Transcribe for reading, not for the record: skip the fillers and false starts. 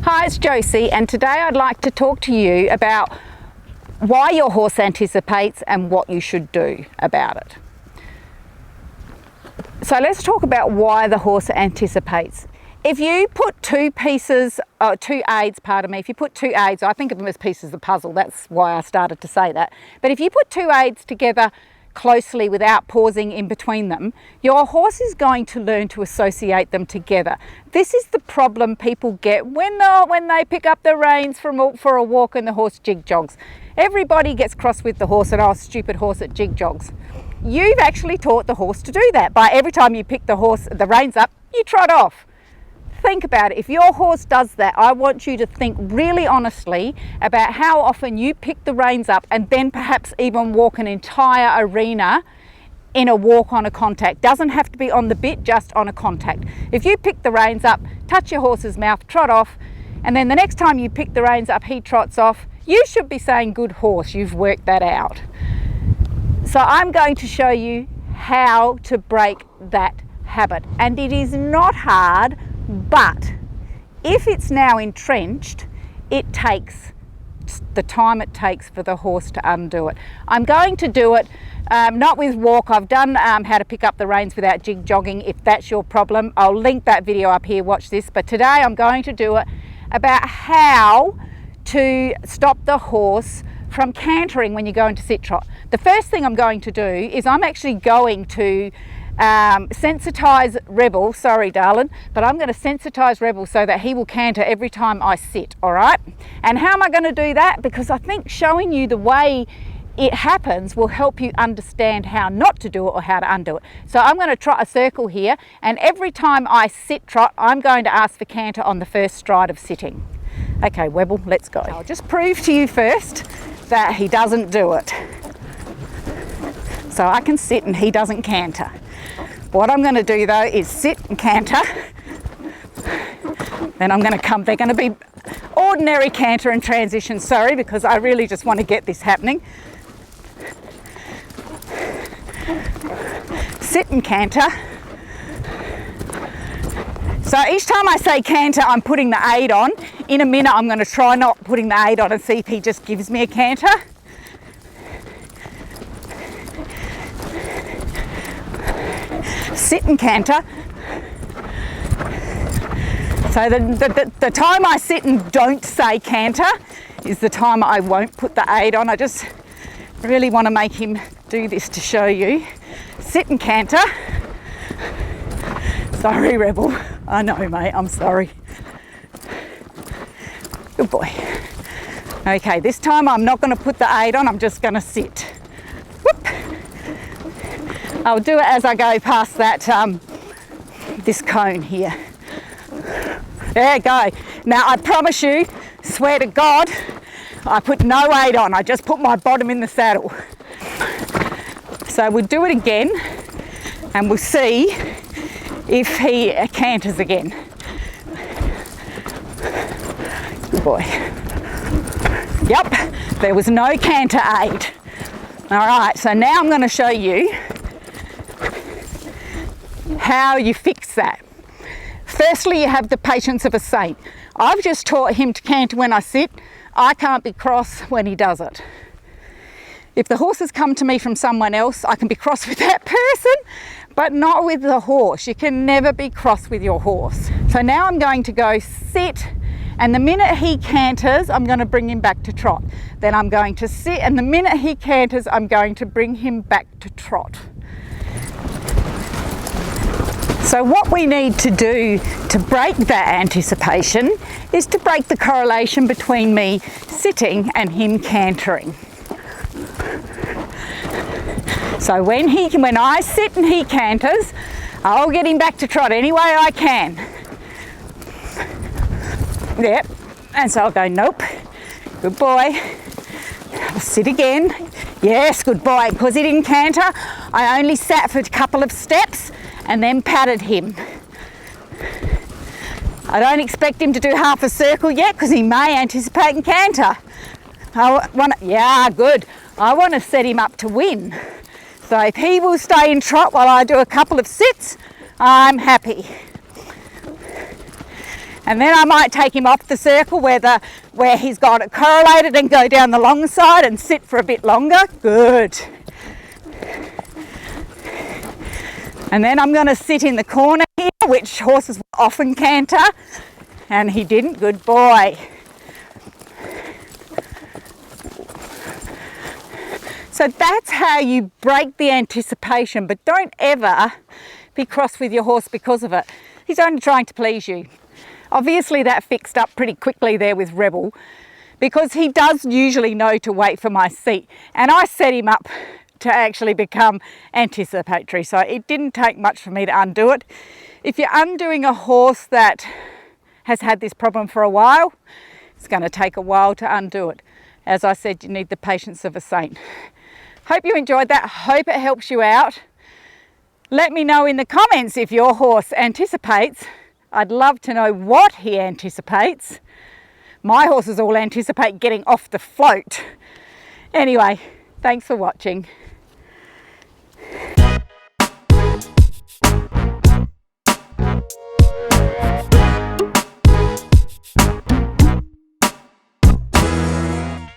Hi, it's Josie, and today I'd like to talk to you about why your horse anticipates and what you should do about it. So let's talk about why the horse anticipates. If you put two aids, if you put two aids, I think of them as pieces of the puzzle, that's why I started to say that. But if you put two aids together closely without pausing in between them, your horse is going to learn to associate them together. This is the problem people get when they pick up the reins for a walk and the horse jig-jogs. Everybody gets cross with the horse and, oh, stupid horse, it jig-jogs. You've actually taught the horse to do that by every time you pick the reins up, you trot off. Think about it. If your horse does that, I want you to think really honestly about how often you pick the reins up and then perhaps even walk an entire arena in a walk on a contact. Doesn't have to be on the bit, just on a contact. If you pick the reins up, touch your horse's mouth, trot off, and then the next time you pick the reins up, he trots off, you should be saying, good horse, you've worked that out. So I'm going to show you how to break that habit. And it is not hard, but if it's now entrenched, it takes the time it takes for the horse to undo it. I'm going to do it not with walk. I've done how to pick up the reins without jig-jogging. If that's your problem, I'll link that video up here, watch this. But today I'm going to do it about how to stop the horse from cantering when you go into sit trot. The first thing I'm going to do is I'm actually going to sensitize Rebel, sorry darling, but I'm going to sensitize Rebel so that he will canter every time I sit, all right? And how am I going to do that? Because I think showing you the way it happens will help you understand how not to do it or how to undo it. So I'm going to trot a circle here, and every time I sit trot, I'm going to ask for canter on the first stride of sitting. Okay, Rebel, let's go. I'll just prove to you first that he doesn't do it. So I can sit and he doesn't canter. What I'm going to do though is sit and canter. Then I'm going to come, they're going to be ordinary canter and transition, sorry, because I really just want to get this happening. Sit and canter. So each time I say canter, I'm putting the aid on. In a minute, I'm going to try not putting the aid on and see if he just gives me a canter. Sit and canter. So the time I sit and don't say canter is the time I won't put the aid on. I just really want to make him do this to show you. Sit and canter. Sorry, Rebel. I know, mate, I'm sorry. Good boy. Okay, this time I'm not going to put the aid on, I'm just going to sit. Whoop. I'll do it as I go past that, this cone here. There you go. Now I promise you, swear to God, I put no aid on, I just put my bottom in the saddle. So we'll do it again and we'll see if he canters again. Good boy. Yep, there was no canter aid. All right, so now I'm going to show you how you fix that. Firstly, you have the patience of a saint. I've just taught him to canter when I sit. I can't be cross when he does it. If the horse has come to me from someone else, I can be cross with that person, but not with the horse. You can never be cross with your horse. So now I'm going to go sit, and the minute he canters, I'm going to bring him back to trot. Then I'm going to sit, and the minute he canters, I'm going to bring him back to trot. So what we need to do to break that anticipation is to break the correlation between me sitting and him cantering. So when I sit and he canters, I'll get him back to trot any way I can. Yep, and so I'll go, nope, good boy. I'll sit again. Yes, good boy. Because he didn't canter, I only sat for a couple of steps and then patted him. I don't expect him to do half a circle yet because he may anticipate and canter. Yeah, good. I want to set him up to win. So if he will stay in trot while I do a couple of sits, I'm happy. And then I might take him off the circle where he's got it correlated and go down the long side and sit for a bit longer. Good. And then I'm going to sit in the corner here, which horses will often canter. And he didn't. Good boy. So that's how you break the anticipation, but don't ever be cross with your horse because of it. He's only trying to please you. Obviously that fixed up pretty quickly there with Rebel, because he does usually know to wait for my seat, and I set him up to actually become anticipatory, so it didn't take much for me to undo it. If you're undoing a horse that has had this problem for a while, it's going to take a while to undo it. As I said, you need the patience of a saint. Hope you enjoyed that. Hope it helps you out. Let me know in the comments if your horse anticipates. I'd love to know what he anticipates. My horses all anticipate getting off the float. Anyway, thanks for watching.